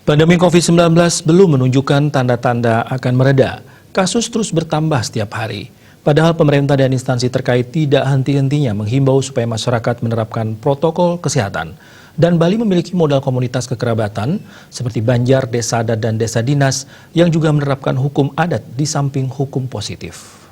Pandemi COVID-19 belum menunjukkan tanda-tanda akan mereda. Kasus terus bertambah setiap hari. Padahal pemerintah dan instansi terkait tidak henti-hentinya menghimbau supaya masyarakat menerapkan protokol kesehatan. Dan Bali memiliki modal komunitas kekerabatan seperti Banjar, Desa Adat, dan Desa Dinas yang juga menerapkan hukum adat di samping hukum positif.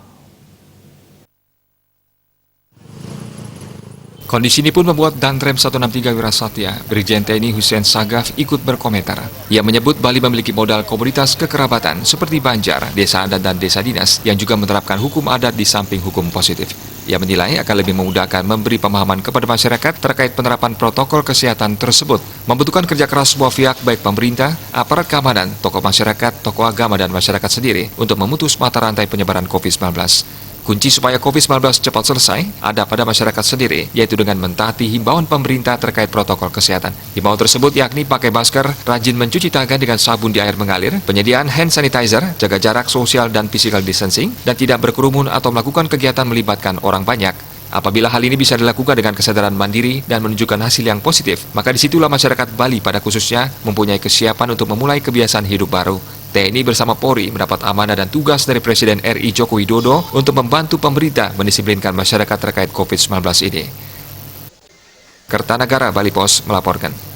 Kondisi ini pun membuat Danrem 163 Wirasatya, Brigjen TNI Hussein Sagaf ikut berkomentar. Ia menyebut Bali memiliki modal komunitas kekerabatan seperti Banjar, Desa Adat, dan Desa Dinas yang juga menerapkan hukum adat di samping hukum positif. Ia menilai akan lebih memudahkan memberi pemahaman kepada masyarakat terkait penerapan protokol kesehatan tersebut. Membutuhkan kerja keras semua pihak baik pemerintah, aparat keamanan, tokoh masyarakat, tokoh agama, dan masyarakat sendiri untuk memutus mata rantai penyebaran COVID-19. Kunci supaya COVID-19 cepat selesai ada pada masyarakat sendiri, yaitu dengan mentaati himbauan pemerintah terkait protokol kesehatan. Himbauan tersebut yakni pakai masker, rajin mencuci tangan dengan sabun di air mengalir, penyediaan hand sanitizer, jaga jarak sosial dan physical distancing, dan tidak berkerumun atau melakukan kegiatan melibatkan orang banyak. Apabila hal ini bisa dilakukan dengan kesadaran mandiri dan menunjukkan hasil yang positif, maka disitulah masyarakat Bali pada khususnya mempunyai kesiapan untuk memulai kebiasaan hidup baru. TNI bersama Polri mendapat amanah dan tugas dari Presiden RI Joko Widodo untuk membantu pemerintah mendisiplinkan masyarakat terkait COVID-19 ini. Kertanagara, Bali Pos melaporkan.